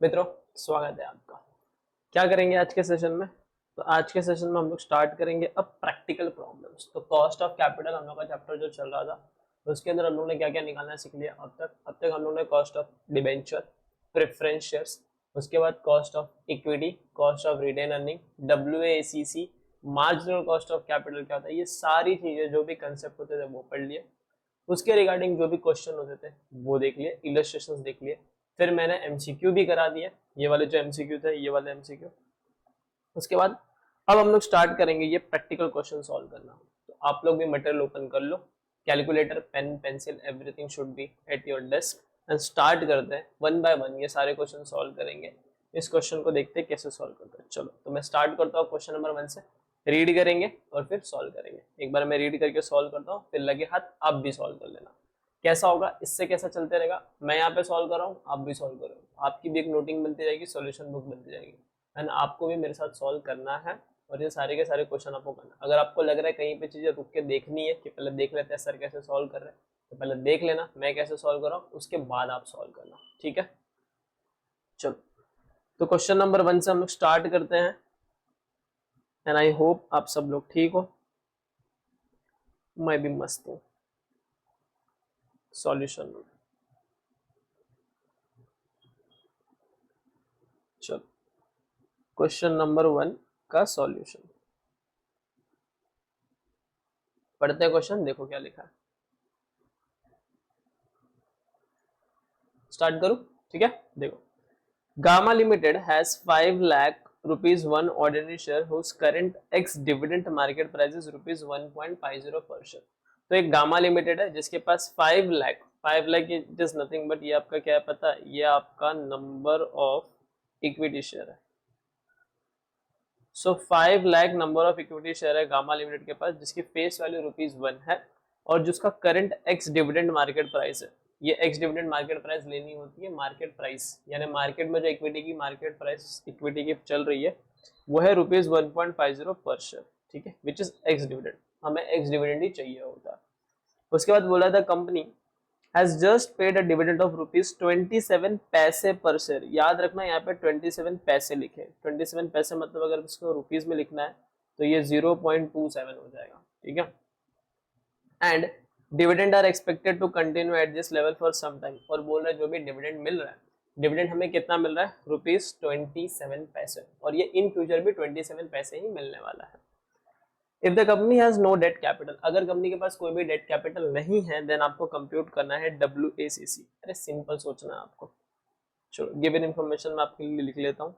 मित्रों, स्वागत है आपका। क्या करेंगे आज के सेशन में? तो आज के सेशन में हम लोग स्टार्ट करेंगे अब प्रैक्टिकल प्रॉब्लम्स। तो कॉस्ट ऑफ कैपिटल हम लोग का चैप्टर जो चल रहा था, तो उसके अंदर हम लोग ने क्या क्या निकालना सीख लिया अब तक हम लोग ने cost of debenture, preference shares, उसके बाद cost of equity, cost of retained earning, WACC, marginal cost of capital क्या होता है, ये सारी चीजें जो भी कंसेप्ट होते थे वो पढ़ लिए। उसके रिगार्डिंग जो भी क्वेश्चन होते थे वो देख लिए, इलस्ट्रेशंस देख लिए। फिर मैंने एमसीक्यू भी करा दिया, ये वाले जो एमसीक्यू थे, ये वाले एमसीक्यू। उसके बाद अब हम लोग स्टार्ट करेंगे ये प्रैक्टिकल क्वेश्चन सॉल्व करना। तो आप लोग भी मटेरियल ओपन कर लो, calculator, pen, pencil, everything should be at your desk and start करते हैं वन बाय वन ये सारे क्वेश्चन सॉल्व करेंगे। इस क्वेश्चन को देखते हैं कैसे सॉल्व करते हैं। चलो, तो मैं स्टार्ट करता हूँ क्वेश्चन नंबर 1 से। रीड करेंगे और फिर सॉल्व करेंगे। एक बार मैं रीड करके सॉल्व करता हूँ, फिर लगे हाथ आप भी सॉल्व कर लेना। कैसा होगा, इससे कैसा चलते रहेगा, मैं यहाँ पे सॉल्व कर रहा हूँ, आप भी सॉल्व करो, आपकी भी एक नोटिंग बनती जाएगी, सॉल्यूशन बुक बनती जाएगी एंड आपको भी मेरे साथ सॉल्व करना है। और ये सारे के सारे क्वेश्चन आपको करना। अगर आपको लग रहा है कहीं पे चीजें रुक के देखनी है कि पहले देख लेते हैं सर कैसे सॉल्व कर रहे हैं, तो पहले देख लेना मैं कैसे सॉल्व कर रहा हूँ, उसके बाद आप सॉल्व करना, ठीक है। चलो, तो क्वेश्चन नंबर 1 से हम लोग स्टार्ट करते हैं एंड आई होप आप सब लोग ठीक हो, मैं भी मस्त हूँ। सॉल्यूशन, चलो क्वेश्चन नंबर 1 का सॉल्यूशन पढ़ते हैं। क्वेश्चन देखो क्या लिखा है, स्टार्ट करूं, ठीक है। देखो, Gamma limited has 5 lakh rupees one ordinary share whose current ex dividend market price is rupees 1.50 per share. तो एक गामा लिमिटेड है जिसके पास 5 lakh it is nothing but ये आपका क्या है पता है, ये आपका नंबर ऑफ इक्विटी शेयर है। सो 5 lakh number of equity share है गामा लिमिटेड के पास, जिसकी फेस वैल्यू रुपीज 1 है और जिसका current ex dividend market price है। ये एक्स डिविडेंड मार्केट प्राइस लेनी होती है, मार्केट प्राइस यानी मार्केट में जो इक्विटी की मार्केट प्राइस इक्विटी की चल रही है वो है रुपीज 1.50 पर शेयर, ठीक है, विच इज एक्स डिविडेंड। हमें एक्स डिविडेंड ही चाहिए होता है। उसके बाद बोला था company has just paid a dividend of rupees 27 पैसे पर शेयर। याद रखना यहाँ पे 27 पैसे लिखे, 27 पैसे मतलब अगर इसको रुपीज में लिखना है तो ये 0.27 हो जाएगा, ठीक है। And dividend are expected to continue at this level for some time. और बोल रहे जो भी डिविडेंड मिल रहा है, डिविडेंड हमें कितना मिल रहा है, रुपीज 27 पैसे, और ये इन फ्यूचर भी 27 पैसे ही मिलने वाला है। If the company has no debt capital, अगर कंपनी के पास कोई भी डेट कैपिटल नहीं है देन आपको कंप्यूट करना है WACC। अरे सिंपल सोचना है आपको। चलो, गिवन इन्फॉर्मेशन मैं आपके लिए लिख लेता हूँ,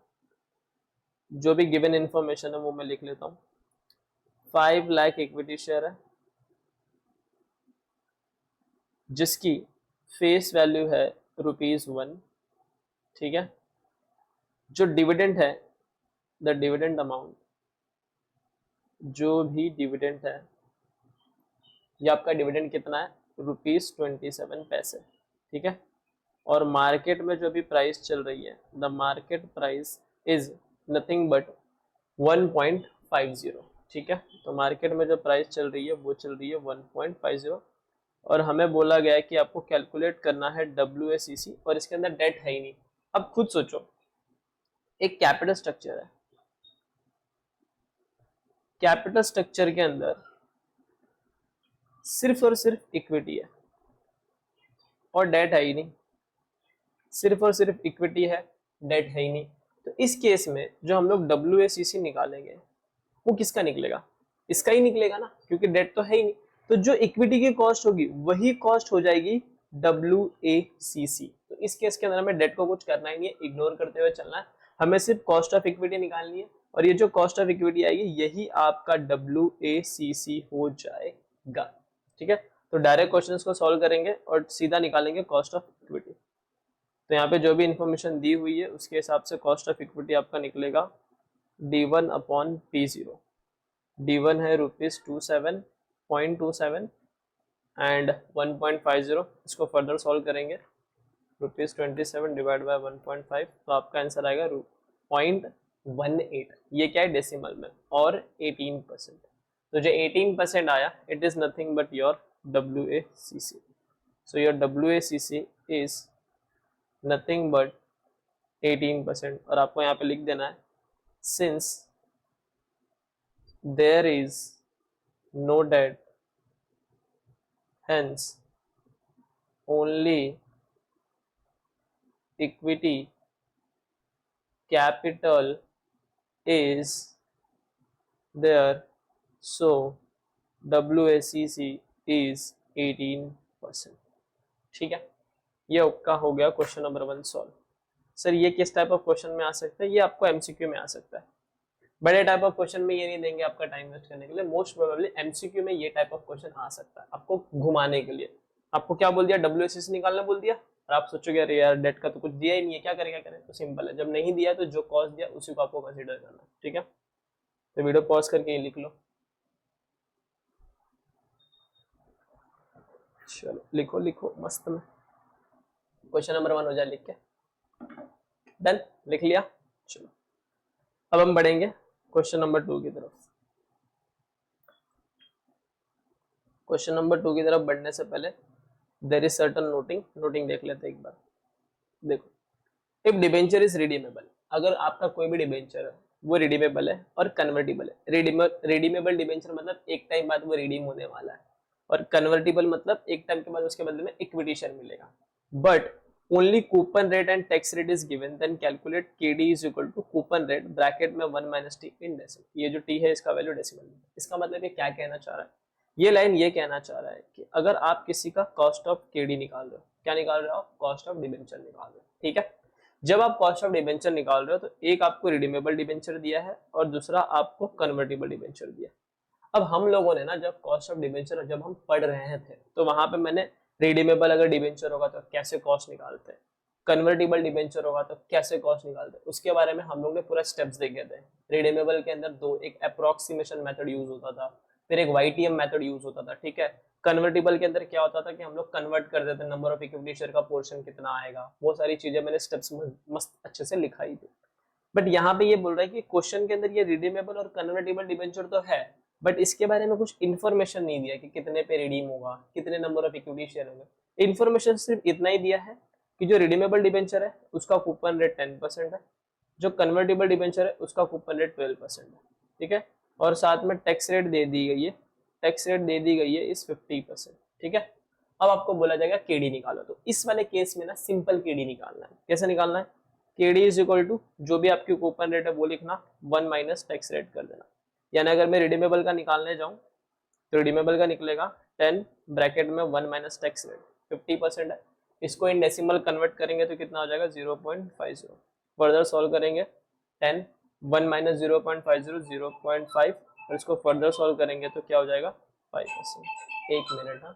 जो भी गिवन इन्फॉर्मेशन है वो मैं लिख लेता हूँ। 5 लाख इक्विटी शेयर है जिसकी फेस वैल्यू है रुपीज 1, ठीक है। जो डिविडेंड है, द डिविडेंड अमाउंट, जो भी डिविडेंड है, ये आपका डिविडेंड कितना है, रुपीज 27 पैसे, ठीक है। और मार्केट में जो भी प्राइस चल रही है, the market price is nothing but 1.50, ठीक है। तो मार्केट में जो प्राइस चल रही है वो चल रही है 1.50 और हमें बोला गया है कि आपको कैलकुलेट करना है WACC और इसके अंदर डेट है ही नहीं। अब खुद सोचो, एक कैपिटल स्ट्रक्चर है, कैपिटल स्ट्रक्चर के अंदर सिर्फ और सिर्फ इक्विटी है और डेट है ही नहीं, सिर्फ और सिर्फ इक्विटी है, डेट है ही नहीं। तो इस केस में जो हम लोग WACC निकालेंगे वो किसका निकलेगा, इसका ही निकलेगा ना, क्योंकि डेट तो है ही नहीं। तो जो इक्विटी की कॉस्ट होगी वही कॉस्ट हो जाएगी WACC। तो इस केस के अंदर हमें डेट को कुछ करना ही नहीं है, इग्नोर करते हुए चलना है। हमें सिर्फ कॉस्ट ऑफ इक्विटी निकालनी है और ये जो कॉस्ट ऑफ इक्विटी आएगी यही आपका WACC हो जाएगा, ठीक है। तो डायरेक्ट क्वेश्चन को सॉल्व करेंगे और सीधा निकालेंगे कॉस्ट ऑफ इक्विटी। तो यहाँ पे जो भी इंफॉर्मेशन दी हुई है उसके हिसाब से कॉस्ट ऑफ इक्विटी आपका निकलेगा D1/P0। D1 है रुपीज 27.27 एंड 1.50, इसको फर्दर सॉल्व करेंगे, रुपीज 27 डिवाइड बाय 1.5, तो आपका आंसर आएगा 0.18। ये क्या है, डेसिमल में, और 18%। तो जो 18% आया it is nothing but your WACC। So your WACC is nothing but 18%, और आपको यहाँ पे लिख देना है since there is no debt hence only equity capital is there, so WACC is 18%। ठीक है, ये आपका हो गया क्वेश्चन नंबर 1 सॉल्व। सर ये किस टाइप ऑफ क्वेश्चन में आ सकता है? ये आपको एमसीक्यू में आ सकता है। बड़े टाइप ऑफ क्वेश्चन में ये नहीं देंगे आपका टाइम वेस्ट करने के लिए, मोस्ट प्रोबेबली एमसीक्यू में ये टाइप ऑफ क्वेश्चन आ सकता है आपको घुमाने के लिए। आपको क्या बोल दिया, WACC निकालना बोल दिया, और आप सोचोगे अरे यार डेट का तो कुछ दिया ही नहीं है, क्या करें क्या करें। तो सिंपल है, जब नहीं दिया तो जो कॉस्ट दिया उसी को आपको कंसीडर करना है। ठीक है, तो वीडियो पॉज करके ये लिख लो। चलो लिखो लिखो मस्त में, क्वेश्चन नंबर 1 हो जाए लिख के। डन, लिख लिया। चलो अब हम बढ़ेंगे क्वेश्चन नंबर 2 की तरफ। क्वेश्चन नंबर 2 की तरफ बढ़ने से पहले देयर इज सर्टन नोटिंग देख लेते हैं एक बार। देखो, इफ डिबेंचर इज रिडीमेबल, अगर आपका कोई भी डिबेंचर है वो रिडीमेबल है और कन्वर्टिबल है। रिडीमेबल डिबेंचर मतलब एक टाइम बाद वो रिडीम होने वाला है, और कन्वर्टिबल मतलब एक टाइम के बाद उसके बदले में इक्विटी शेयर मिलेगा। But only coupon rate and tax rate is given, then calculate KD is equal to coupon rate bracket में 1 माइनस टी इन डेसिमल। ये जो टी है इसका वैल्यू डेसिमल में। इसका मतलब ये क्या कहना चाह रहा है, ये लाइन ये कहना चाह रहा है कि अगर आप किसी का कॉस्ट ऑफ केडी निकाल रहे हो, क्या निकाल रहे हो, कॉस्ट ऑफ डिबेंचर निकाल रहे हो। ठीक है, जब आप कॉस्ट ऑफ डिबेंचर निकाल रहे हो तो एक आपको रिडीमेबल डिबेंचर दिया है और दूसरा आपको कन्वर्टेबल डिबेंचर दिया। अब हम लोगों ने ना जब कॉस्ट ऑफ डिबेंचर जब हम पढ़ रहे थे तो वहां पे मैंने रिडीमेबल अगर डिबेंचर होगा तो कैसे कॉस्ट निकालते हैं, कन्वर्टेबल डिबेंचर होगा तो कैसे कॉस्ट निकालते हैं, उसके बारे में हम लोग ने पूरा स्टेप्स देखे थे। रिडीमेबल के अंदर दो, एक अप्रोक्सीमेशन मेथड यूज होता था, फिर एक YTM मेथड यूज होता था। ठीक है, कन्वर्टेबल के अंदर क्या होता था कि हम लोग कन्वर्ट कर देते थे, नंबर ऑफ इक्विटी शेयर का पोर्शन कितना आएगा, वो सारी चीजें मैंने स्टेप्स मस्त अच्छे से लिखाई थी। बट यहाँ पे ये बोल रहा है कि क्वेश्चन के अंदर ये रिडीमेबल और कन्वर्टेबल डिबेंचर तो है, बट इसके बारे में कुछ इन्फॉर्मेशन नहीं दिया कि कितने पे रिडीम होगा, कितने नंबर ऑफ इक्विटी शेयर होंगे। इन्फॉर्मेशन सिर्फ इतना ही दिया है कि जो रिडीमेबल डिबेंचर है उसका कूपन रेट 10% है, जो कन्वर्टेबल डिबेंचर है उसका कूपन रेट 12% है। ठीक है, और साथ में टैक्स रेट दे दी गई है, टैक्स रेट दे दी गई है इस 50%। ठीक है, अब आपको बोला जाएगा केडी निकालो, तो इस वाले केस में ना सिंपल केडी निकालना है। कैसे निकालना है, केडी इज इक्वल टू जो भी आपकी कूपन रेट है वो लिखना, 1 माइनस टैक्स रेट कर देना। यानी अगर मैं रिडीमेबल का निकालने जाऊं तो रिडीमेबल का निकलेगा 10 ब्रैकेट में 1 माइनस टैक्स रेट 50% है। इसको इन डेसिमल कन्वर्ट करेंगे तो कितना हो जाएगा 0.50। फर्दर सॉल्व करेंगे 10 1 माइनस 0.50 0.5, और इसको फर्दर सॉल्व करेंगे तो क्या हो जाएगा 5%। एक मिनट, हाँ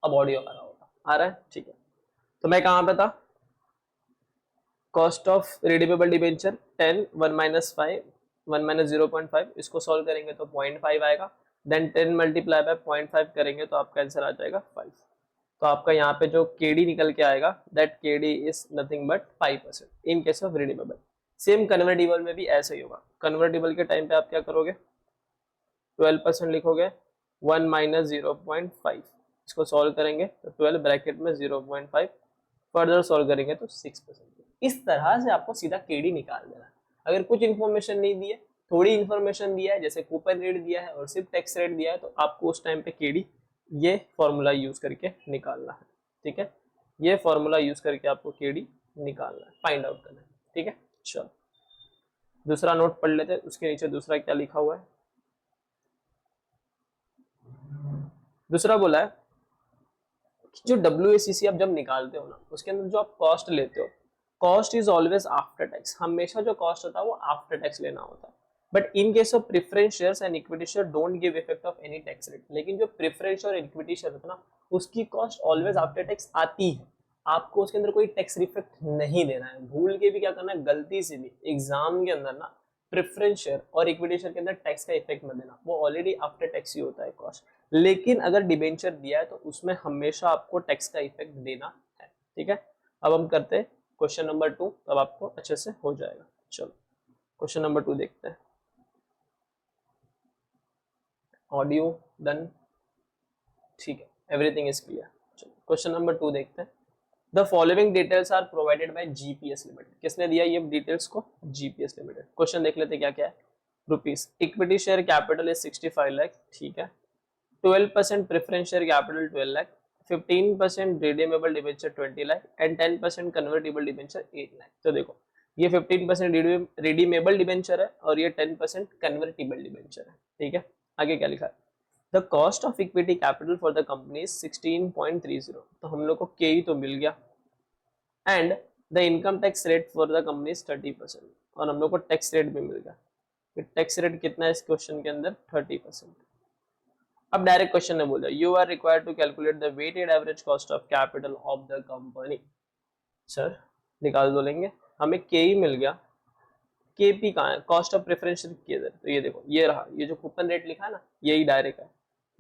अब ऑडियो आ रहा होगा, आ रहा है ठीक है। तो मैं कहाँ पे था, cost of redeemable debenture 10 1 minus 5 1 minus 0.5, इसको सॉल्व करेंगे तो 0.5 आएगा, देन 10 मल्टीप्लाई बाय 0.5 करेंगे तो आपका आंसर आ जाएगा 5। तो आपका यहाँ पे जो केडी निकल के आएगा that KD is nothing but 5% in case of redeemable. Same convertible में भी ऐसे ही होगा। कन्वर्टेबल के टाइम पे आप क्या करोगे, 12% लिखोगे, 1 माइनस 0.5, इसको सॉल्व करेंगे तो 12 ब्रैकेट में 0.5, फर्दर सॉल्व करेंगे तो 6%। इस तरह से आपको सीधा केडी निकाल देना है। अगर कुछ इन्फॉर्मेशन नहीं दी है, थोड़ी इन्फॉर्मेशन दिया है, जैसे कूपन रेट दिया है और सिर्फ टैक्स रेट दिया है, तो आपको उस टाइम पे केडी ये फॉर्मूला यूज करके निकालना है। ठीक है, ये फॉर्मूला यूज करके आपको केडी निकालना है, फाइंड आउट करना है। ठीक है, चलो दूसरा नोट पढ़ लेते हैं, उसके नीचे दूसरा क्या लिखा हुआ है। दूसरा बोला है जो WACC आप जब निकालते हो ना, उसके अंदर जो आप कॉस्ट लेते हो, cost is always after tax. हमेशा जो कॉस्ट होता है वो आफ्टर टैक्स लेना होता है। But in case of preference shares and equity share don't give effect of any tax rate. लेकिन जो प्रेफरेंस और इक्विटी शेयर होता है ना, उसकी कॉस्ट ऑलवेज आफ्टर टैक्स आती है। आपको उसके अंदर कोई टैक्स इफेक्ट नहीं देना है। भूल के भी क्या करना है, गलती से भी एग्जाम के अंदर ना प्रेफरेंस शेयर और इक्विटी शेयर के अंदर टैक्स का इफेक्ट मत देना, वो ऑलरेडी आफ्टर टैक्स ही होता है कॉस्ट। लेकिन अगर डिबेंचर दिया है तो उसमें हमेशा आपको टैक्स का इफेक्ट देना है। ठीक है, अब हम करते हैं क्वेश्चन नंबर 2, तब आपको अच्छे से हो जाएगा। चलो क्वेश्चन नंबर 2 देखते हैं। ऑडियो डन, ठीक है, एवरीथिंग इज क्लियर। चलो क्वेश्चन नंबर 2 देखते हैं। The following details are provided by GPS limited. किसने दिया ये डिटेल्स को? GPS limited. क्वेश्चन देख लेते क्या क्या है। Rupees equity share capital is 65 lakh, ठीक है। 12% preference share capital 12 lakh, 15% redeemable debenture 20 lakh and 10% convertible debenture 8 lakh. तो देखो ये 15% रिडीमेबल डिबेंचर है और ये 10% कन्वर्टेबल डिबेंचर है, ठीक है। आगे क्या लिखा है? The cost of equity capital for the company is 16.30। तो हम लोग को के ही तो मिल गया and the income tax rate for the company is 30% और हम लोग को टैक्स रेट भी मिल गया। फिर टैक्स रेट कितना है इस क्वेश्चन के अंदर? 30%। अब डायरेक्ट क्वेश्चन ने बोला you are required to calculate the weighted average cost of capital of the company. Sir निकाल दो लेंगे, हमें के ही मिल गया, केपी कहाँ है? कॉस्ट ऑफ प्रेफरेंशियल के इधर। तो ये देखो ये रहा, ये जो कूपन रेट लिखा है ना यही डायरेक्ट है,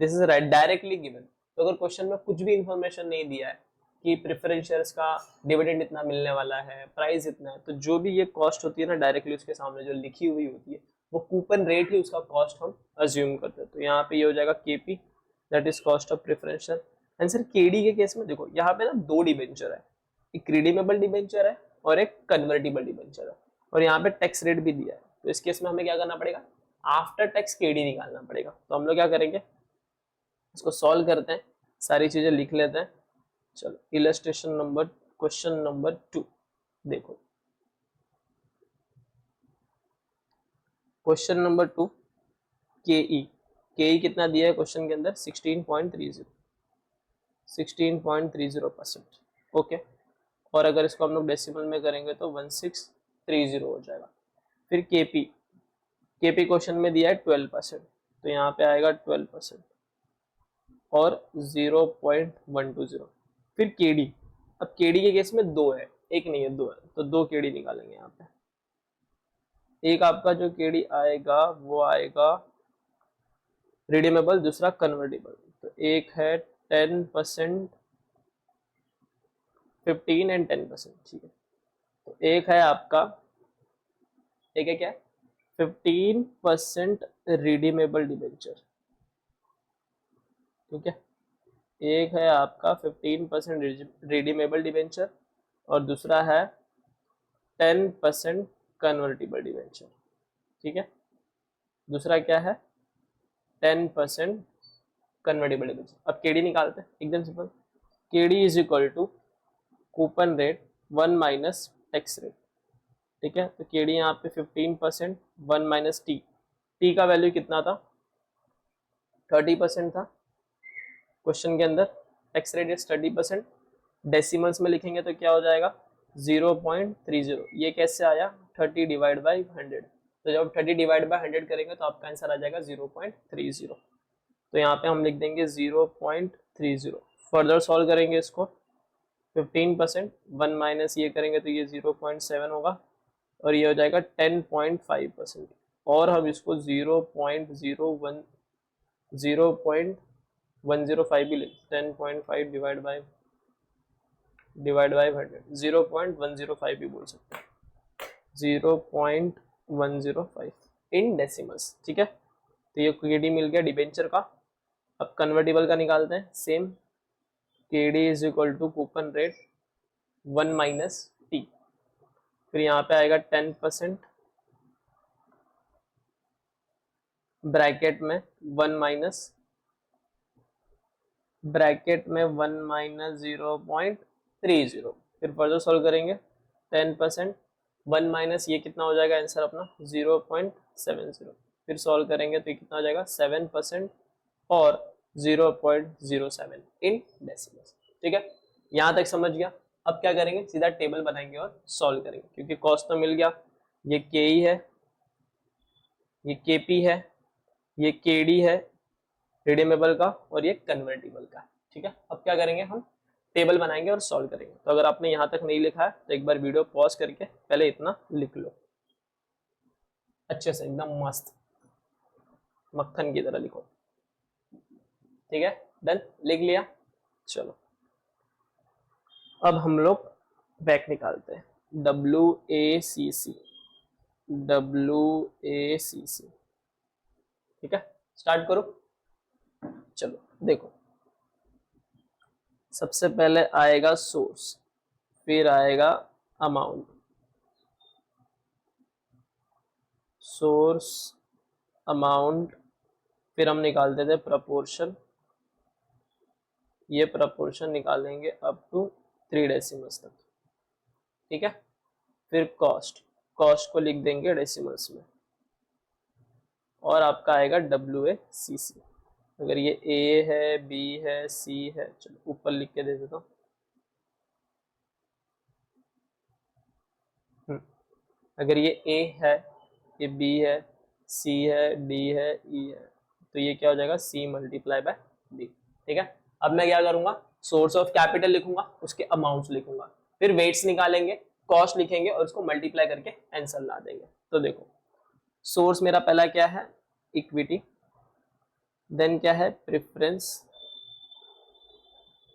this is right directly given. तो अगर क्वेश्चन में कुछ भी इंफॉर्मेशन नहीं दिया है कि प्रेफरेंस शेयर्स का डिविडेंड इतना मिलने वाला है, प्राइस इतना है, तो जो भी ये कॉस्ट होती है ना डायरेक्टली उसके सामने जो लिखी हुई होती है वो कूपन रेट ही उसका कॉस्ट हम अज्यूम करते हैं। तो यहाँ पे ये हो जाएगा KP that is cost of preference share. And sir KD के केस में देखो यहाँ पे ना दो डिबेंचर है, एक रिडीमेबल डिबेंचर है और एक कन्वर्टेबल डिबेंचर है और यहाँ पे टैक्स रेट भी दिया है। तो इस केस में हमें क्या करना पड़ेगा? आफ्टर टैक्स केडी निकालना पड़ेगा। तो हम लोग क्या करेंगे, इसको सॉल्व करते हैं, सारी चीजें लिख लेते हैं। चलो इलस्ट्रेशन नंबर क्वेश्चन नंबर 2 देखो। क्वेश्चन नंबर 2 केई कितना दिया है क्वेश्चन के अंदर? 16.30%। ओके, और अगर इसको हम लोग डेसिमल में करेंगे तो 1630 हो जाएगा। फिर केपी क्वेश्चन में दिया है 12%, तो यहाँ पे आएगा 12% और 0.120। फिर केडी, अब केडी के केस में दो है, एक नहीं है दो है, तो दो केडी निकालेंगे यहाँ पे। एक आपका जो केडी आएगा वो आएगा रिडीमेबल, दूसरा कन्वर्टेबल। तो एक है 10%, 15 एंड 10%, ठीक है। तो एक है आपका, एक है क्या? 15% रिडीमेबल डिबेंचर, ठीक है। एक है आपका 15% रिडीमेबल डिबेंचर और दूसरा है 10% कन्वर्टेबल डिबेंचर, ठीक है। दूसरा क्या है? 10% कन्वर्टेबल डिबेंचर। अब केडी निकालते हैं, एकदम simple. KD is equal to coupon rate 1 minus tax rate, ठीक है। तो केडी यहाँ पे 15%, 1 माइनस टी का वैल्यू कितना था? 30% था क्वेश्चन के अंदर। टैक्स रेट इज 30%, डेसिमल्स में लिखेंगे तो क्या हो जाएगा? 0.30। ये कैसे आया? 30 डिवाइड बाई 100। तो जब 30 डिवाइड बाई 100 करेंगे तो आपका आंसर आ जाएगा 0.30। तो यहाँ पे हम लिख देंगे 0.30। फर्दर सॉल्व करेंगे इसको, 15%, 1 माइनस ये करेंगे तो ये 0.7 होगा और ये हो जाएगा 10.5%। और हम इसको 0.105 भी लिख, 10.5 डिवाइड बाई 100, 0.105 भी बोल सकते हैं, 0.105 इन डेसिमल्स, ठीक है। तो ये केडी मिल गया डिबेंचर का। अब कन्वर्टेबल का निकालते हैं, same KD is equal to coupon rate 1 minus T. फिर यहाँ पे आएगा 10%, ब्रैकेट में 1 माइनस 0.30। फिर फर्दर सॉल्व करेंगे 10%, 1 माइनस ये कितना हो जाएगा आंसर अपना? 0.70। फिर सॉल्व करेंगे तो ये कितना हो जाएगा? 7% और 0.07 इन डेसिमल्स, ठीक है। यहाँ तक समझ गया। अब क्या करेंगे? सीधा टेबल बनाएंगे और सॉल्व करेंगे, क्योंकि कॉस्ट तो मिल गया। ये के ई है, ये केपी है, ये केडी है रिडीमेबल का और ये कन्वर्टेबल का, ठीक है। अब क्या करेंगे? हम टेबल बनाएंगे और सॉल्व करेंगे। तो अगर आपने यहाँ तक नहीं लिखा है तो एक बार वीडियो पॉज करके पहले इतना लिख लो अच्छे से, एकदम मस्त मक्खन की तरह लिखो, ठीक है। डन, लिख लिया। चलो अब हम लोग बैक निकालते हैं, WACC, ठीक है। स्टार्ट करो। चलो देखो, सबसे पहले आएगा सोर्स, फिर आएगा अमाउंट, सोर्स अमाउंट, फिर हम निकालते थे प्रपोर्शन, ये प्रपोर्शन निकालेंगे अप टू 3 डेसिमल्स तक, ठीक है। फिर कॉस्ट, कॉस्ट को लिख देंगे डेसिमल्स में, और आपका आएगा WACC। अगर ये A है, B है, C है, चलो ऊपर लिख के दे देता हूँ। अगर ये A है, ये B है, C है, D है, E है, तो ये क्या हो जाएगा C मल्टीप्लाई बाय D, ठीक है। अब मैं क्या करूंगा, सोर्स ऑफ कैपिटल लिखूंगा, उसके अमाउंट्स लिखूंगा, फिर वेट्स निकालेंगे, कॉस्ट लिखेंगे और उसको मल्टीप्लाई करके आंसर ला देंगे। तो देखो, सोर्स मेरा पहला क्या है, इक्विटी, देन क्या है preference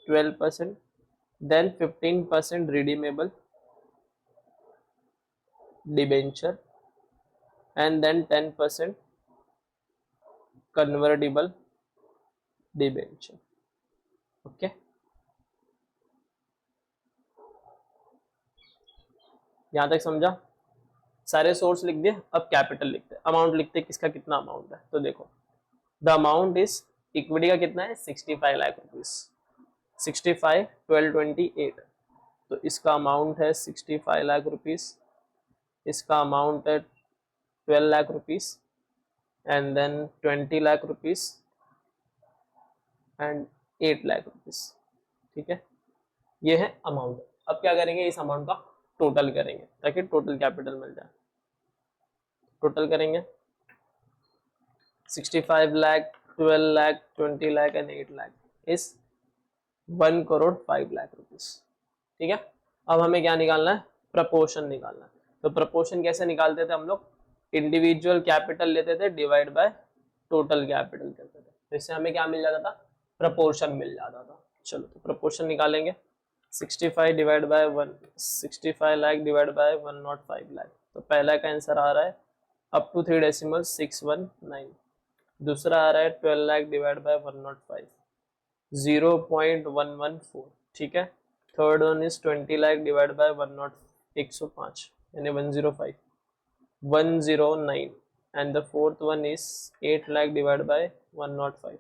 12%, then 15% redeemable debenture, and then 10% convertible debenture. Okay, यहां तक समझा? सारे सोर्स लिख दिए, अब कैपिटल लिखते हैं, अमाउंट लिखते हैं, किसका कितना अमाउंट है। तो देखो, द अमाउंट इज, इक्विटी का कितना है 65 लाख रुपीज, 65 12 28, तो इसका अमाउंट है 65 लाख रुपीज, इसका अमाउंट है 12 lakh rupees, and then 20 lakh rupees and 8 lakh rupees, ठीक है। ये है अमाउंट। अब क्या करेंगे, इस अमाउंट का टोटल करेंगे ताकि टोटल कैपिटल मिल जाए। टोटल करेंगे 65 lakh, 12 lakh, 20 lakh and 8 lakh is 1 crore 5 lakh rupees, ठीक है। अब हमें क्या निकालना है, प्रपोर्शन निकालना है। तो प्रपोर्शन कैसे निकालते थे हम लोग, इंडिविजुअल कैपिटल लेते थे डिवाइड बाय टोटल कैपिटल करते थे, तो इससे हमें क्या मिल जाता था, प्रपोर्शन मिल जाता था। चलो तो प्रपोर्शन निकालेंगे, 65 divide by 1, 65 lakh divide by 105 lakh, तो पहला का आंसर आ रहा है अप टू 3 डेसिमल 619, दूसरा आ रहा है 12 लाख डिवाइड बाय 105, 0.114, ठीक है। Third one is 20 lakh divide by 105 यानी 105, 109, and the fourth one is 8 lakh divide by 105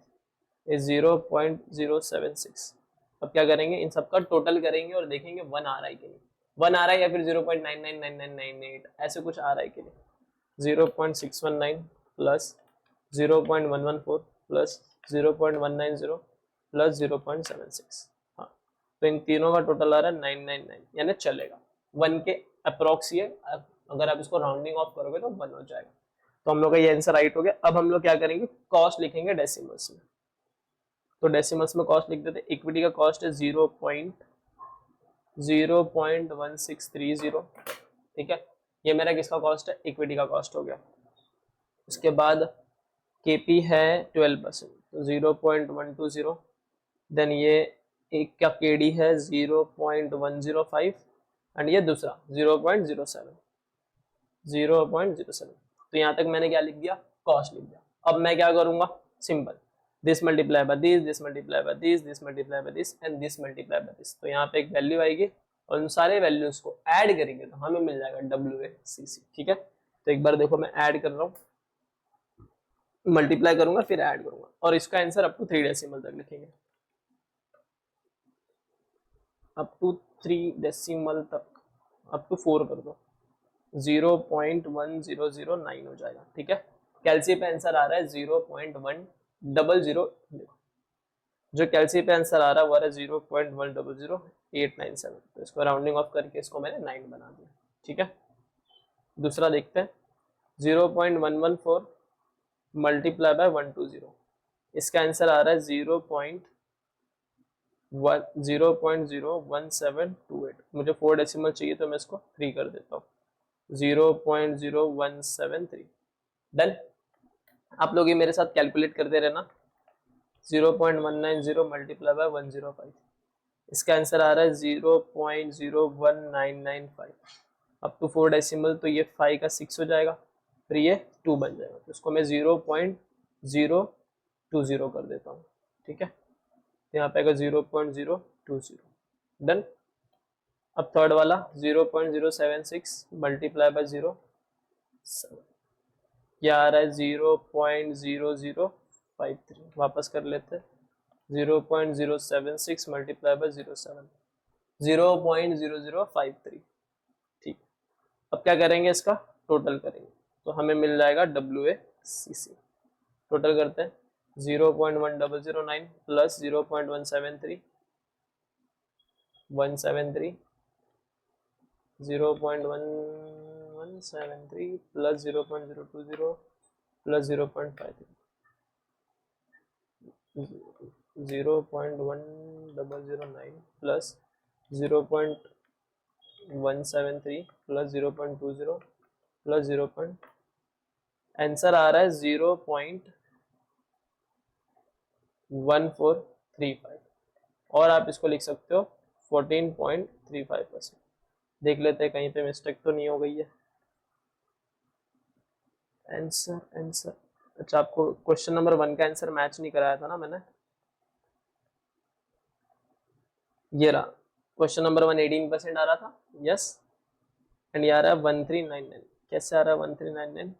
is 0.076। अब क्या करेंगे, इन सबका टोटल करेंगे और देखेंगे 1 आ रहा है कि नहीं, 1 आ रहा है या फिर 0.999998 ऐसे कुछ आ रहा है कि नहीं, 0.619 प्लस 0.114 प्लस 0.190 प्लस 0.76, हाँ, तो इन तीनों का टोटल आ रहा है 999, यानी चलेगा, 1 के अप्रोक्स ये, अगर आप इसको राउंडिंग ऑफ करोगे तो 1 हो जाएगा। तो हम लोग का ये आंसर राइट हो गया। अब हम लोग क्या करेंगे, कॉस्ट लिखेंगे डेसिमल्स में, तो डेसिमल्स में कॉस्ट लिख देते, इक्विटी का कॉस्ट है 0.1630, ठीक है। ये मेरा किसका कॉस्ट है, इक्विटी का कॉस्ट हो गया। उसके बाद केपी है 12%, तो 0.120, देन ये एक का केडी है 0.105 एंड ये दूसरा 0.07, तो यहाँ तक मैंने क्या लिख दिया, कॉस्ट लिख दिया। अब मैं क्या करूंगा, simple, this multiply by this, this multiply by this, this multiply by this and this multiply by this, तो यहाँ पे एक वैल्यू आएगी और उन सारे वैल्यूज को ऐड करेंगे तो हमें मिल जाएगा WACC, ठीक है। तो एक बार देखो मैं ऐड कर रहा हूँ, मल्टीप्लाई करूंगा फिर ऐड करूंगा, और इसका आंसर अप टू 3 डेसिमल तक लिखेंगे, अप टू 3 डेसिमल तक, अप टू 4 कर दो, 0.1009 हो जाएगा, ठीक है। कैलसी पे आंसर आ रहा है 0.100, जो कैलसी पे आंसर आ रहा है वो है 0.1000897, तो इसको राउंडिंग ऑफ करके इसको मैंने 9 बना दिया, ठीक है। दूसरा देखते हैं, 0.114 मल्टीप्लाई बाय 120, इसका आंसर आ रहा है 0.01728, मुझे 4 डेसिमल चाहिए तो मैं इसको 3 कर देता हूँ, 0.0173, डन। आप लोग ये मेरे साथ कैलकुलेट करते रहना, 0.190 मल्टीप्लाई बाय 105, इसका आंसर आ रहा है 0.01995, अप टू 4 डेसिमल, तो ये 5 का 6 हो जाएगा, फिर ये 2 बन जाएगा, तो इसको मैं 0.020 कर देता हूँ, ठीक है, यहाँ पे आएगा 0.020। डन। अब थर्ड वाला 0.076 मल्टीप्लाई बाय 0, क्या आ रहा है 0.0053। वापस कर लेते हैं, 0.076 मल्टीप्लाई बाय 07, 0.0053। ठीक, अब क्या करेंगे, इसका टोटल करेंगे तो हमें मिल जाएगा WACC। टोटल करते हैं, 0.1009 plus 0.173 0.1173 plus 0.020 plus 0.53 0.1009 plus 0.173 plus 0.20 plus 0. Answer आ रहा है 0.1435 और आप इसको लिख सकते हो 14.35%। देख लेते हैं कहीं पे मिस्टेक तो नहीं हो गई है। आंसर अच्छा, आपको क्वेश्चन नंबर 1 का आंसर मैच नहीं कराया था ना मैंने, ये रहा क्वेश्चन नंबर 1 18% आ रहा था, यस, एंड ये आ रहा है 1399। कैसे आ रहा है 1399?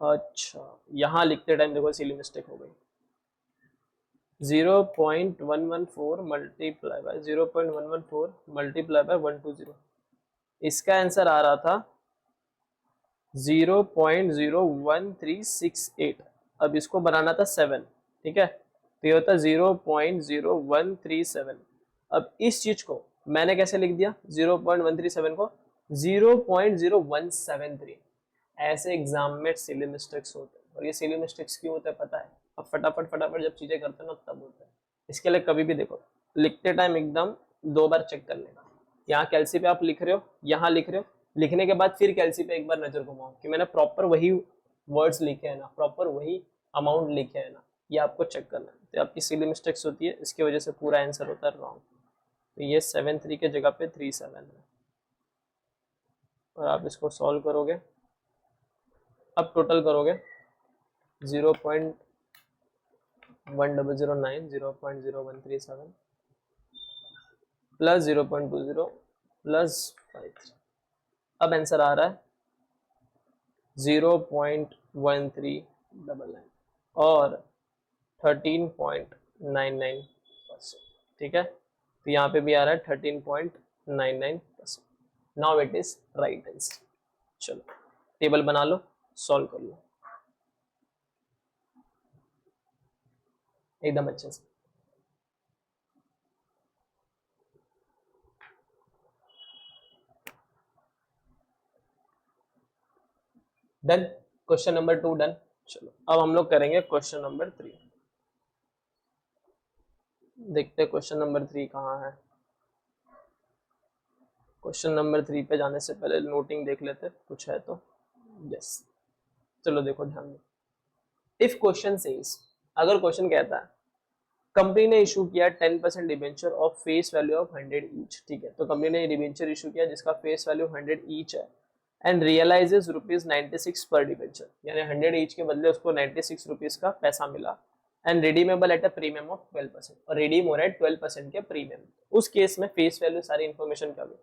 अच्छा, यहाँ लिखते टाइम देखो सिली मिस्टेक हो गई, 0.114 मल्टीप्लाई बाय 0.114 मल्टीप्लाई बाय 120। इसका आंसर आ रहा था 0.01368। अब इसको बनाना था 7, ठीक है, तो ये होता 0.0137। अब इस चीज को मैंने कैसे लिख दिया, 0.137 को 0.0173। ऐसे एग्जाम में सिली मिस्टेक्स होते हैं, और ये सिली मिस्टेक्स क्यों होते हैं पता है? अब फटाफट जब चीजें करते हैं ना तब होता है। इसके लिए कभी भी देखो, लिखते टाइम एकदम 2 बार चेक कर लेना। यहाँ कैल्सी पे आप लिख रहे हो, यहाँ लिख रहे हो, लिखने के बाद फिर कैल्सी पे एक बार नजर घुमाओ कि मैंने प्रॉपर वही वर्ड्स लिखे हैं ना, प्रॉपर वही अमाउंट लिखे है ना, ये आपको चेक करना है। तो आपकी सिली मिस्टेक्स होती है, इसकी वजह से पूरा आंसर होता है रॉन्ग। तो ये 73 के जगह पे 37 है, और आप इसको सॉल्व करोगे, अब टोटल करोगे 0.1009 0.0137 प्लस 0.20 प्लस 53। अब आंसर आ रहा है 0.1399 और 13.99%, ठीक है, तो यहाँ पे भी आ रहा है 13.99%। Now it is right answer. चलो टेबल बना लो, सॉल्व कर लो एकदम अच्छे से। Done, question number 2 done. चलो अब हम लोग करेंगे क्वेश्चन नंबर 3। देखते हैं क्वेश्चन नंबर 3 कहाँ है। क्वेश्चन नंबर 3 पे जाने से पहले नोटिंग देख लेते कुछ है तो। यस, चलो देखो ध्यान दो। इफ क्वेश्चन सेज, अगर क्वेश्चन कहता है कंपनी ने इशू किया 10% debenture of face value of 100 each, ठीक है, तो कंपनी ने डिबेंचर इशू किया जिसका फेस वैल्यू 100 ईच है, एंड रियलाइजेज ₹96 पर डिबेंचर, यानी 100 ईच के बदले उसको 96 रुपीज का पैसा मिला, and redeemable at a premium of 12%, और रिडीम हो रहा है 12% के प्रीमियम। उस केस में फेस वैल्यू सारी इन्फॉर्मेशन का भी,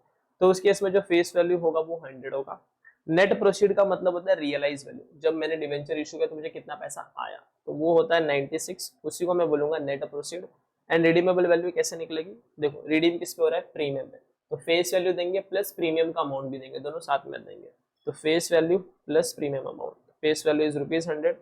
तो उस केस में जो फेस वैल्यू होगा वो 100 होगा। नेट प्रोसीड का मतलब होता है रियलाइज वैल्यू, जब मैंने डिवेंचर इशू किया तो मुझे कितना पैसा आया, तो वो होता है 96, उसी को मैं बोलूंगा net proceed. And redeemable value कैसे निकलेगी, देखो रिडीम किस पे हो रहा है, प्रीमियम में, तो फेस वैल्यू देंगे प्लस प्रीमियम का अमाउंट भी देंगे, दोनों साथ में देंगे, तो face value plus premium amount, face value is ₹100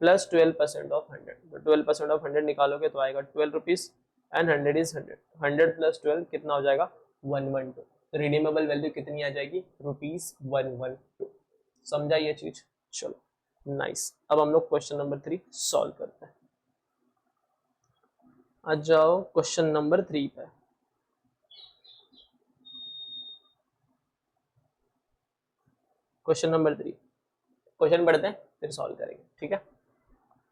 plus 12% of 100, तो 12% ऑफ 100 निकालोगे तो आएगा 12 रुपीज, एंड 100 इज 100, 100 प्लस 12 कितना हो जाएगा 112, तो रिडीमेबल वैल्यू कितनी आ जाएगी ₹112। समझा ये चीज? चलो नाइस। अब हम लोग क्वेश्चन नंबर 3 सॉल्व करते हैं। आ जाओ क्वेश्चन नंबर 3 पे। क्वेश्चन नंबर 3, क्वेश्चन पढ़ते हैं फिर सॉल्व करेंगे, ठीक है।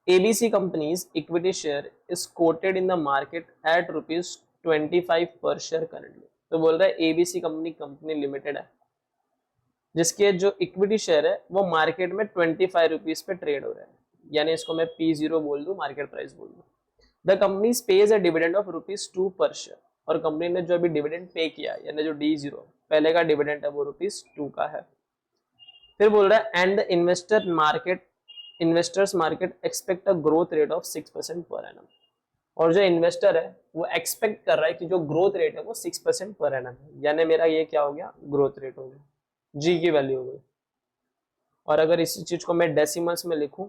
ABC companies equity share is quoted in the market at ₹25 पर शेयर करंटली, तो बोल रहा है ABC कंपनी लिमिटेड है जिसके जो इक्विटी शेयर है वो मार्केट में ₹25 पे ट्रेड हो रहा है, यानी इसको मैं P0 बोल दूं, मार्केट प्राइस बोल दूं। The company page a dividend of ₹2 पर शेयर, और कंपनी ने जो अभी डिविडेंड पे किया यानी जो D0 पहले का डिविडेंड है वो ₹2 का है। फिर बोल रहा है and the investors market expect a growth rate of 6% per annum, और जो इन्वेस्टर है वो एक्सपेक्ट कर रहा है कि जो ग्रोथ रेट है वो 6% पर एनम है, यानी मेरा ये क्या हो गया, ग्रोथ रेट हो गया, जी की वैल्यू हो गई। और अगर इसी चीज को मैं डेसिमल्स में लिखूं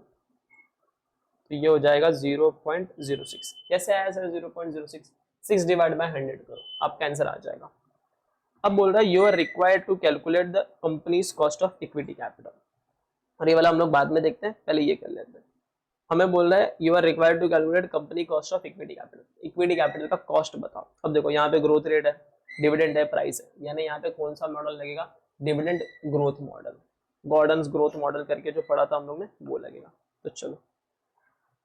तो ये हो जाएगा 0.06। कैसे आया सर 0.06? 6 डिवाइड बाय 100 करो, आपका आंसर आ जाएगा। अब बोल रहा है you are required to calculate the company's cost of equity capital, और ये वाला हम लोग बाद में देखते हैं, पहले ये कर लेते हैं। हमें बोल रहा है you are required to calculate company cost of equity capital, equity capital का कॉस्ट बताओ। अब देखो यहाँ पे ग्रोथ रेट है, डिविडेंड है, प्राइस है, यानी यहाँ पे कौन सा मॉडल लगेगा, dividend growth model, Gordon's growth model करके जो पढ़ा था हम लोग ने वो लगेगा। तो चलो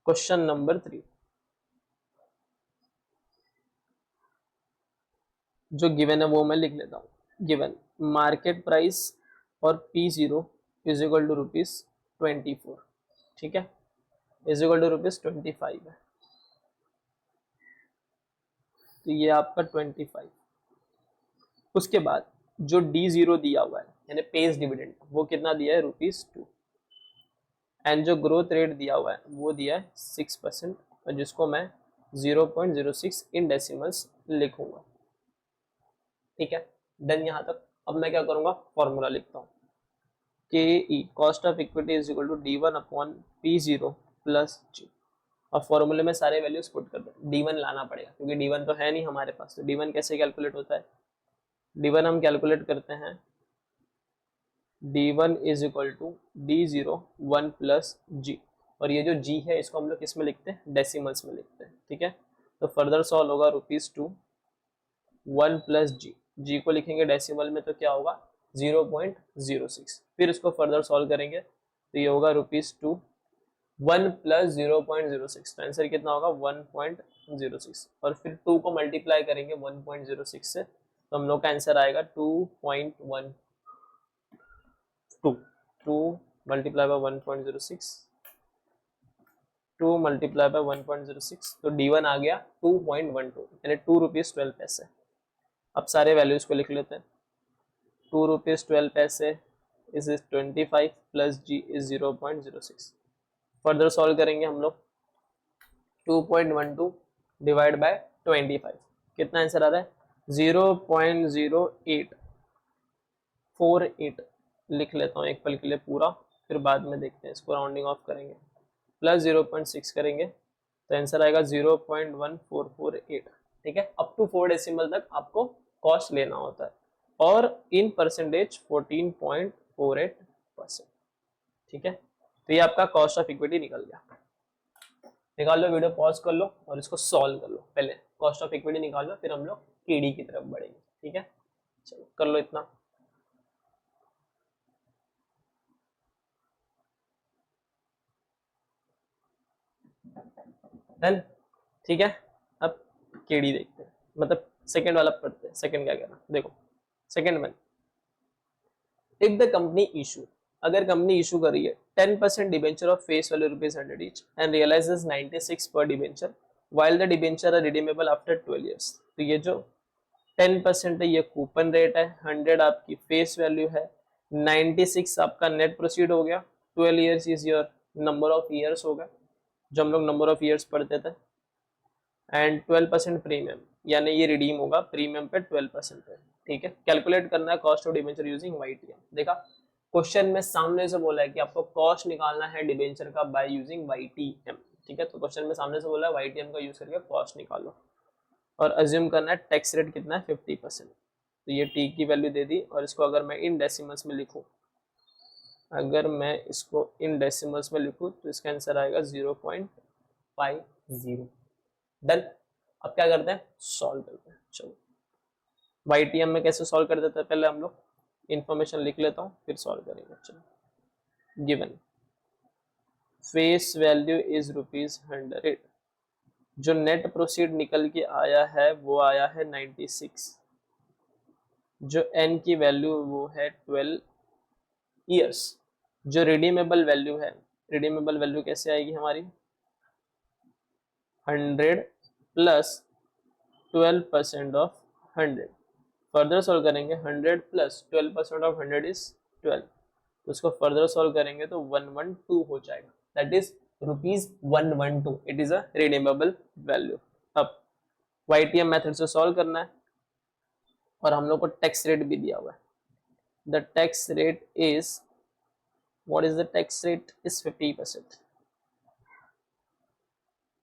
क्वेश्चन नंबर 3, जो गिवन है वो मैं लिख लेता हूँ। गिवन मार्केट प्राइस और P0 इज इक्वल टू ₹24, ठीक है, इज इक्वल टू ₹25 है, तो ये आपका 25। उसके बाद जो D0 दिया हुआ है यानी पेज डिविडेंड वो कितना दिया है, ₹2, एंड जो ग्रोथ रेट दिया हुआ है वो दिया है 6%, और जिसको मैं 0.06 इन डेसिमल्स लिखूंगा, ठीक है, डन यहाँ तक। अब मैं क्या करूंगा, फॉर्मूला लिखता हूँ, K E cost of equity is equal to D1 upon P0 plus G, और फॉर्मूले में सारे वैल्यूज पुट कर दो। D1 लाना पड़ेगा क्योंकि D1 तो है नहीं हमारे पास, तो D1 कैसे कैलकुलेट होता है, D1 हम कैलकुलेट करते हैं, D1 is equal to D0 1 plus G, और ये जो G है इसको हम लोग किस में लिखते हैं, डेसिमल्स में लिखते हैं, ठीक है। तो फर्दर सॉल्व होगा ₹2 1 प्लस G को लिखेंगे डेसिमल में तो क्या होगा 0.06, फिर इसको फर्दर सॉल्व करेंगे तो ये होगा ₹2 1 प्लस 0.06, तो आंसर कितना होगा 1.06, और फिर 2 को मल्टीप्लाई करेंगे 1.06 से, तो हम लोग का आंसर आएगा 2.12, 2 मल्टीप्लाई बाय 1.06, 2 मल्टीप्लाई बाय 1.06, तो D1 आ गया 2.12 यानी ₹2.12। अब सारे वैल्यूज को लिख लेते हैं, ₹2.12 is 25 plus G is 0.06, further solve करेंगे हम लोग, 2.12 डिवाइड बाय 25, कितना आंसर आ रहा है 0.0848, लिख लेता हूँ एक पल के लिए पूरा, फिर बाद में देखते हैं, इसको राउंडिंग ऑफ करेंगे, प्लस 0.6 करेंगे तो आंसर आएगा 0.1448, ठीक है। अप टू 4 डेसिमल तक आपको कॉस्ट लेना होता है, और इन परसेंटेज 14.48%, ठीक है। तो ये आपका कॉस्ट ऑफ इक्विटी निकल गया। निकाल लो, वीडियो पॉज कर लो और इसको सॉल्व कर लो, पहले कॉस्ट ऑफ इक्विटी निकाल लो, फिर हम लोग केडी की तरफ बढ़ेंगे, ठीक है। चलो कर लो इतना। डन, ठीक है। अब केडी देखते हैं, मतलब सेकंड वाला पढ़ते हैं। सेकंड क्या कह रहा, देखो second one, if the company issue, अगर कंपनी इशू कर रही है 10% debenture of face value ₹100 each and realises 96 per debenture while the debenture are redeemable after 12 years, तो ये जो 10% है ये कूपन रेट है, 100 आपकी फेस वैल्यू है, 96 आपका नेट प्रोसीड हो गया, 12 years is your number of years होगा जो हम लोग नंबर ऑफ ईयर्स पढ़ते थे, एंड 12% प्रीमियम, यानी ये रिडीम होगा प्रीमियम पे 12% पे, ठीक है। कैलकुलेट करना है cost of debenture using YTM, देखा क्वेश्चन में सामने से बोला है कि आपको कॉस्ट निकालना है डिबेंचर का बाय यूजिंग YTM, ठीक है। तो क्वेश्चन में सामने से बोला है YTM का यूज करके कॉस्ट निकालो, और अज्यूम करना है टैक्स रेट कितना है 50%, तो ये टी की वैल्यू दे दी, और इसको अगर मैं इन डेसिमल्स में लिखूं, अगर मैं इसको इन डेसिमल्स में लिखूं तो इसका आंसर आएगा 0.50। डन। अब क्या करते हैं, सॉल्व करते हैं। चलो YTM में कैसे सॉल्व कर देते हैं, पहले हम लोग इंफॉर्मेशन लिख लेता हूँ फिर सॉल्व करेंगे। चलो गिवन फेस वैल्यू इज ₹100, जो नेट प्रोसीड निकल के आया है वो आया है 96, जो N की वैल्यू वो है 12 इयर्स, जो रिडीमेबल वैल्यू है, रिडीमेबल वैल्यू कैसे आएगी हमारी 100 प्लस 12% ऑफ 100। फर्दर सॉल्व करेंगे 100 प्लस 12% ऑफ 100 इज 12, तो उसको फर्दर सॉल्व करेंगे तो 112 हो जाएगा, that is ₹112। It is a redeemable value. अब YTM मेथड से सॉल्व करना है और हम लोग को टैक्स रेट भी दिया हुआ है। The tax rate is, what is the tax rate is 50%,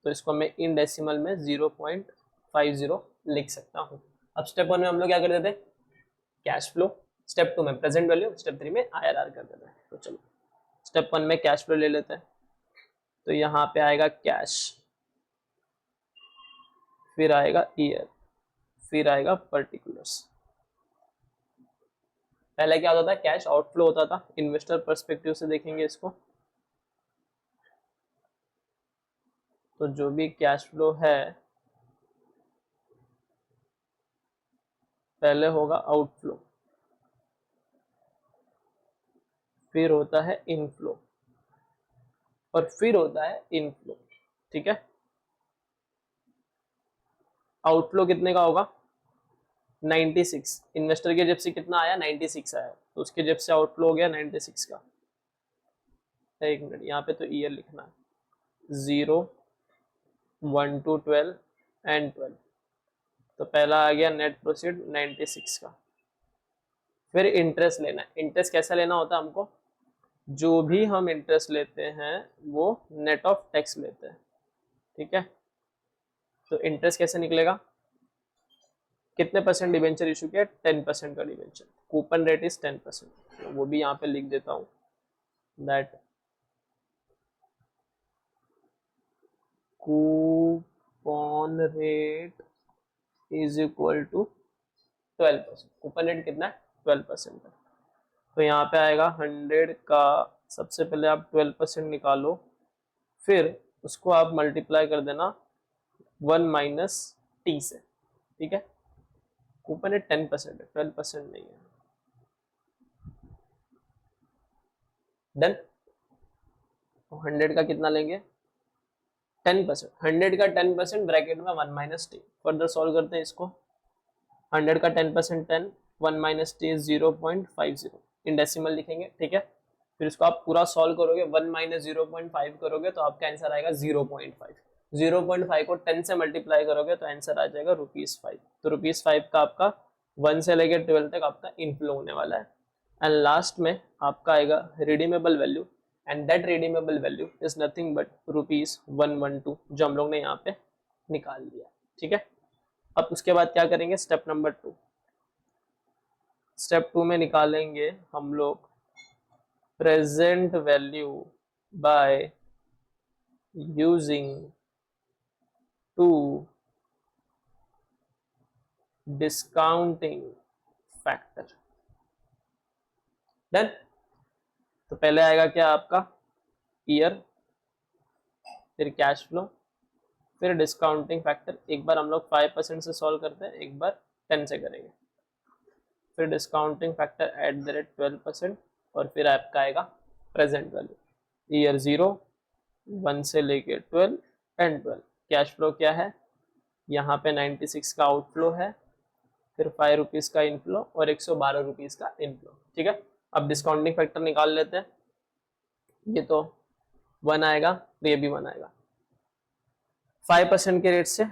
तो इसको मैं इन डेसिमल में 0.50 लिख सकता हूँ। अब स्टेप 1 में हम लोग क्या कर देते हैं, कैश फ्लो, स्टेप 2 में प्रेजेंट वैल्यू, स्टेप 3 में IRR कर देते हैं। तो चलो स्टेप 1 में कैश फ्लो ले लेते हैं। तो यहाँ पे आएगा कैश, फिर आएगा ईयर, फिर आएगा पर्टिकुलर्स। पहले क्या होता था, कैश आउटफ्लो होता था। इन्वेस्टर पर्सपेक्टिव से देखेंगे इसको, तो जो भी कैश फ्लो है पहले होगा आउटफ्लो, फिर होता है इनफ्लो और फिर होता है इनफ्लो। ठीक है, आउटफ्लो कितने का होगा, 96। इन्वेस्टर के जेब से कितना आया, 96 आया, तो उसके जेब से आउटफ्लो हो गया 96 का। एक मिनट, यहाँ पे तो ईयर लिखना है, 0, 1 to 12 एंड 12। तो पहला आ गया नेट प्रोसीड 96 का। फिर इंटरेस्ट लेना है। इंटरेस्ट कैसा लेना होता है हमको, जो भी हम इंटरेस्ट लेते हैं वो नेट ऑफ टैक्स लेते हैं। ठीक है, तो इंटरेस्ट कैसे निकलेगा, कितने परसेंट डिवेंचर इशू किया, 10% का डिवेंचर, कूपन रेट इज 10%, तो वो भी यहाँ पे लिख देता हूँ, that coupon rate is equal to 12%। Coupon rate कितना है, 12% है। तो यहाँ पे आएगा 100 का, सबसे पहले आप 12% निकालो, फिर उसको आप मल्टीप्लाई कर देना 1 माइनस टी से। ठीक है, कूपन रेट 10% है, 12% नहीं है। डन। 100 का कितना लेंगे, 10%। 100 का 10% ब्रैकेट में 1 माइनस टी। फर्दर सॉल्व करते हैं इसको, 100 का 10% 10, 1 माइनस टी 0.50, इन डेसिमल लिखेंगे। ठीक है, फिर इसको आप पूरा सॉल्व करोगे, 1 माइनस 0.5 करोगे तो आपका आंसर आएगा 0.5। 0.5 को 10 से मल्टीप्लाई करोगे तो आंसर आ जाएगा ₹5। तो ₹5 का आपका 1 से लेकर 12 तक आपका इनफ्लो होने वाला है। एंड लास्ट में आपका आएगा redeemable value, and that redeemable value is nothing but ₹112, जो हम लोग ने यहाँ पे निकाल दिया। ठीक है, अब उसके बाद क्या करेंगे, स्टेप नंबर 2। स्टेप 2 में निकालेंगे हम लोग present value by using 2 discounting factor. Done. तो पहले आएगा क्या आपका ईयर, फिर कैश फ्लो, फिर डिस्काउंटिंग फैक्टर। एक बार हम लोग 5% से सॉल्व करते हैं, एक बार 10 से करेंगे, फिर डिस्काउंटिंग फैक्टर @12%, और फिर आपका आएगा प्रेजेंट वैल्यू, ईयर 0, 1 से लेके 12 एंड 12। कैश फ्लो क्या है, यहाँ पे 96 का आउटफ्लो है, फिर ₹5 का इनफ्लो और ₹112 का इनफ्लो। ठीक है, अब डिस्काउंटिंग फैक्टर निकाल लेते हैं। ये तो 1 आएगा, तो ये भी 1 आएगा। 5% के रेट से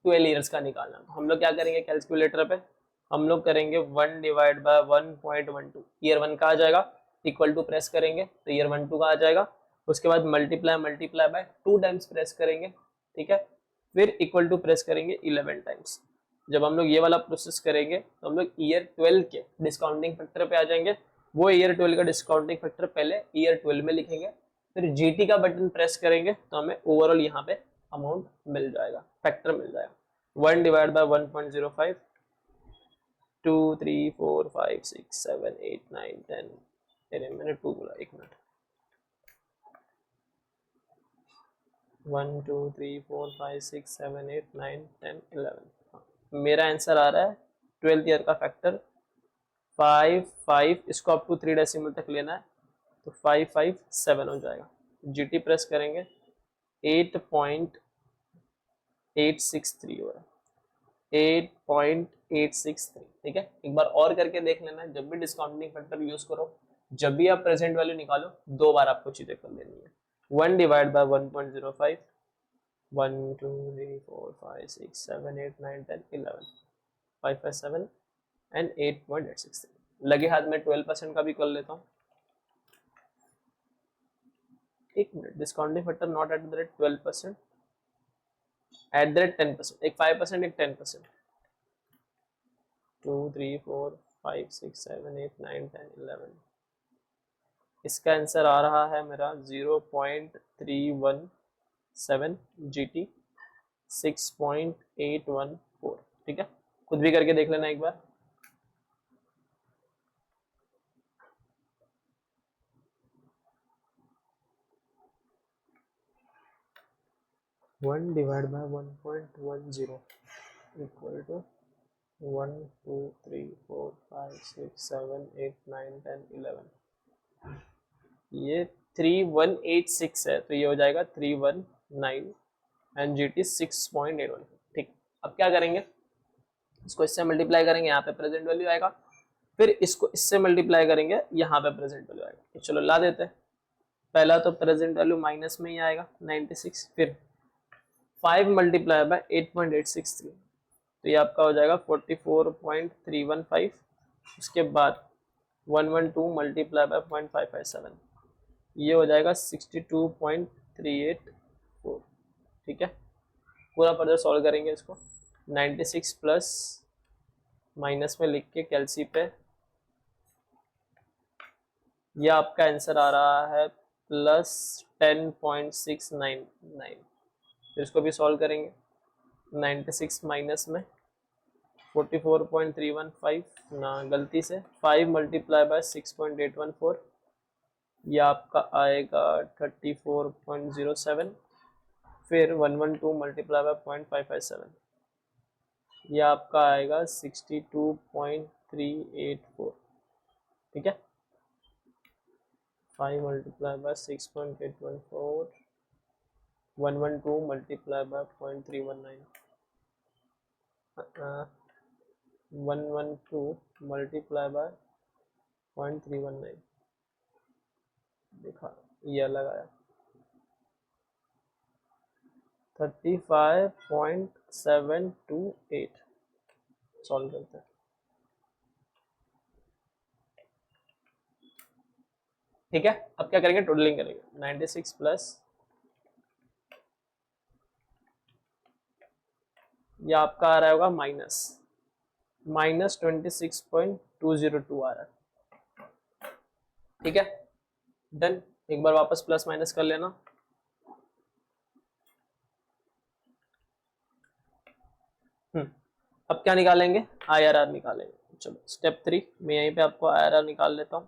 12 ईयर्स का निकालना, तो हम लोग क्या करेंगे कैलकुलेटर पे, हम लोग करेंगे 1 डिवाइड बाय 1.12, ईयर 1 का आ जाएगा, इक्वल टू प्रेस करेंगे तो ईयर 1 का आ जाएगा। उसके बाद मल्टीप्लाई बाय 2 टाइम्स प्रेस करेंगे। ठीक है, फिर इक्वल टू प्रेस करेंगे 11 टाइम्स। जब हम लोग ये वाला प्रोसेस करेंगे तो हम लोग ईयर 12 के डिस्काउंटिंग फैक्टर पे आ जाएंगे। वो ईयर 12 का डिस्काउंटिंग फैक्टर पहले ईयर 12 में लिखेंगे, फिर जीटी का बटन प्रेस करेंगे तो हमें ओवरऑल यहाँ पे अमाउंट मिल जाएगा, फैक्टर मिल जाएगा। 1 डिवाइड बाय 1.05, 2 3 4 5 6 7 8 9 10, मैंने 2 बोला, 1 मिनट, 1 2 3 4 5 6 7 8 9 10 11। मेरा आंसर आ रहा है 12th ईयर का फैक्टर 5, इसको अप टू 3 डेसिमल तक लेना है, तो 557 हो जाएगा। जीटी प्रेस करेंगे 8.5 863 हो रहा है, 8.863। ठीक है, एक बार और करके देख लेना, जब भी डिस्काउंटिंग फैक्टर यूज करो, जब भी आप प्रेजेंट वैल्यू निकालो, दो बार आपको चीजें कर लेनी है। 1 डिवाइड बाय 1.05, 1 2 3 4 5 6 7 8 9 10 11, 5 5 7 एंड 8.863। लगे हाथ में 12% का भी कर लेता हूँ। एक minute, discounting factor not at the rate 12%, at the rate 10%, एक 5%, एक 10%। 2 3 4 5 6 7 8 9 10 11, इसका आंसर आ रहा है मेरा 0.317 GT, 6.814। ठीक है, खुद भी करके देख लेना एक बार। One divide by 1.10 equal to 1 2 3 4 5 6 7 8 9 10 11। ये 3186 है, तो ये हो जाएगा 319 एंड GT 6.814। ठीक, अब क्या करेंगे, इसको इससे मल्टीप्लाई करेंगे, यहाँ पे प्रेजेंट वैल्यू आएगा, फिर इसको इससे मल्टीप्लाई करेंगे, यहाँ पे प्रेजेंट वैल्यू आएगा। तो चलो ला देते हैं। पहला तो प्रेजेंट वैल्यू माइनस में ही आएगा 96, फिर 5 मल्टीप्लाई बाय 8.863, तो ये आपका हो जाएगा 44.315। उसके बाद 112 मल्टीप्लाई बाय 0.557, ये हो जाएगा 62.384। ठीक है, पूरा फर्दर सॉल्व करेंगे इसको। 96 प्लस माइनस में लिख के कैलसी पे, ये आपका आंसर आ रहा है प्लस 10.699। फिर इसको भी सॉल्व करेंगे। 96 माइनस में 44.315, ना गलती से 5 मल्टीप्लाई बाय 6.814, ये आपका आएगा 34.07। फिर 112 मल्टीप्लाई बाय 0.557, ये आपका आएगा 62.384। ठीक है, 5 multiply by 6.814, 112 multiply by 0.319, 112 multiply by 0.319, देखा ये अलग आया 35.728। सॉल्व करते हैं। ठीक है, अब क्या करेंगे, टोटलिंग करेंगे। 96 प्लस, ये आपका आ रहा होगा माइनस 26.202 आ रहा है। ठीक है, डन। एक बार वापस प्लस माइनस कर लेना। अब क्या निकालेंगे, IRR निकालेंगे। चलो स्टेप 3 मैं यहीं पे आपको IRR निकाल लेता हूँ।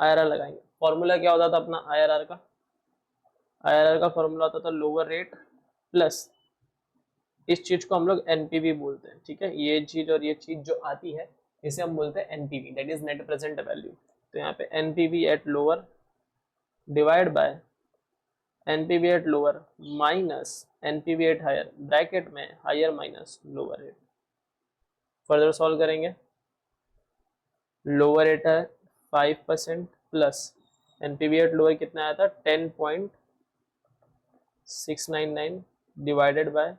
IRR लगाएंगे, फॉर्मूला क्या होता था अपना IRR का? IRR का फॉर्मूला होता था लोअर रेट प्लस, इस चीज को हम लोग NPV बोलते हैं। ठीक है, ये चीज और ये चीज जो आती है इसे हम बोलते हैं NPV, that is net present value. तो यहाँ पे NPV at lower divide by NPV at lower minus NPV at higher, bracket में higher minus lower rate. Further solve करेंगे, लोअर रेट है 5% प्लस NPV एट लोअर कितना आया था 10.699 divided by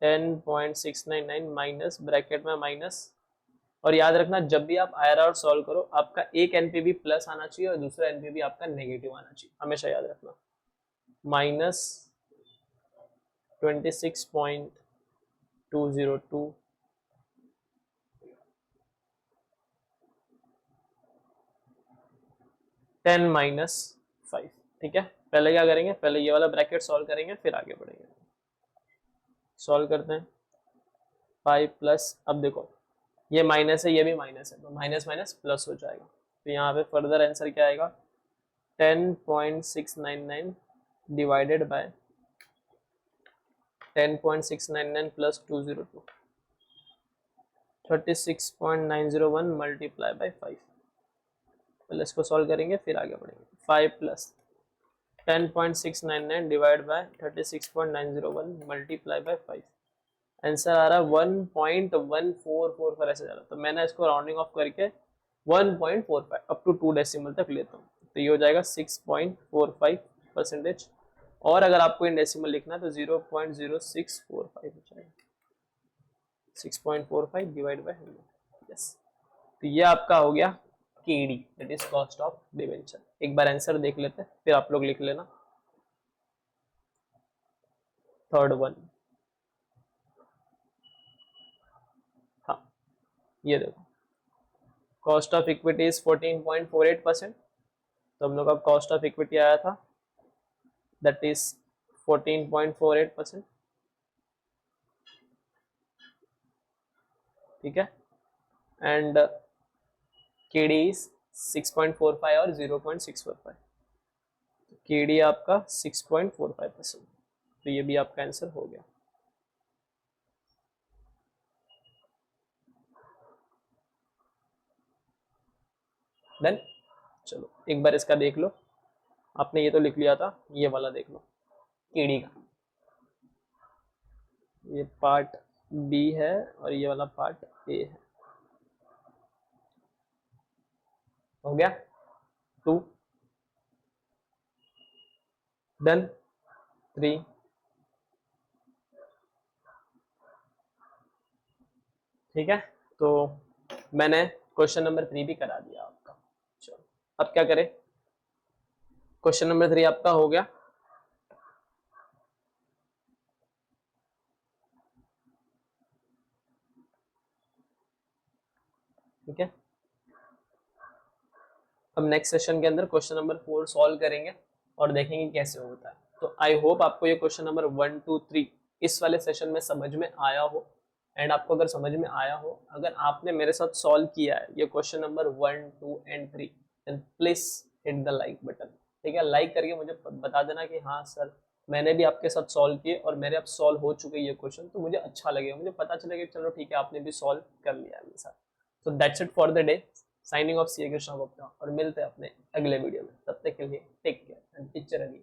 10.699 minus bracket में माइनस। और याद रखना, जब भी आप IRR सॉल्व करो, आपका एक NPV प्लस आना चाहिए और दूसरा NPV आपका नेगेटिव आना चाहिए, हमेशा याद रखना। Minus 26.202 10 minus 5। ठीक है, पहले क्या करेंगे, पहले ये वाला ब्रैकेट सॉल्व करेंगे, फिर आगे बढ़ेंगे। सॉल्व करते हैं। 5 प्लस, अब देखो ये माइनस है, ये भी माइनस है, तो माइनस माइनस प्लस हो जाएगा। तो यहाँ पे फर्दर आंसर क्या आएगा, 10.699 divided by 10.699 plus 202, 36.901 multiply by 5। पहले इसको सॉल्व करेंगे, फिर आगे बढ़ेंगे। 5 plus 10.699 divide by 36.901 multiply by 5, answer आ रहा है 1.1444 ऐसे जा रहा है। तो मैंने इसको राउंडिंग ऑफ करके 1.45 अप टू 2 डेसिमल तक लेता हूँ, तो ये हो जाएगा 6.45%। और अगर आपको इन डेसिमल लिखना है तो 0.0645 हो जाएगा, 6.45 डिवाइड बाय 100। यस, तो ये आपका हो गया KD, that is cost of debenture. एक बार आंसर देख लेते हैं, फिर आप लोग लिख लेना। थर्ड वन, हाँ ये देखो, कॉस्ट ऑफ इक्विटी इज 14.48%, तो हम लोग का कॉस्ट ऑफ इक्विटी आया था दैट इज 14.48%, ठीक है। एंड केडी इज 6.45 और 0.645, केडी आपका 6.45%, तो ये भी आपका आंसर हो गया। डन, चलो एक बार इसका देख लो, आपने ये तो लिख लिया था, ये वाला देख लो केडी का, ये पार्ट बी है और ये वाला पार्ट ए है। हो गया 2, डन 3, ठीक है। तो मैंने क्वेश्चन नंबर 3 भी करा दिया आपका। चलो अब क्या करें, क्वेश्चन नंबर 3 आपका हो गया। ठीक है, अब नेक्स्ट सेशन के अंदर क्वेश्चन नंबर 4 सॉल्व करेंगे और देखेंगे कैसे होता है। तो आई होप आपको ये क्वेश्चन नंबर 1, 2, 3 इस वाले सेशन में समझ में आया हो। एंड आपको अगर समझ में आया हो, अगर आपने मेरे साथ सॉल्व किया है ये question number 1, 2 and 3, then please hit the like button. ठीक है, लाइक करके मुझे बता देना कि हाँ सर मैंने भी आपके साथ सॉल्व किए और मेरे अब सॉल्व हो चुके ये क्वेश्चन, तो मुझे अच्छा लगेगा, मुझे पता चलेगा चलो ठीक है आपने भी सॉल्व कर लिया है मेरे साथ। तो that's it for the day, signing off C Krishna Gupta, और मिलते हैं अपने अगले वीडियो में। तब तक के लिए टेक केयर एंड पिक्चर अभी।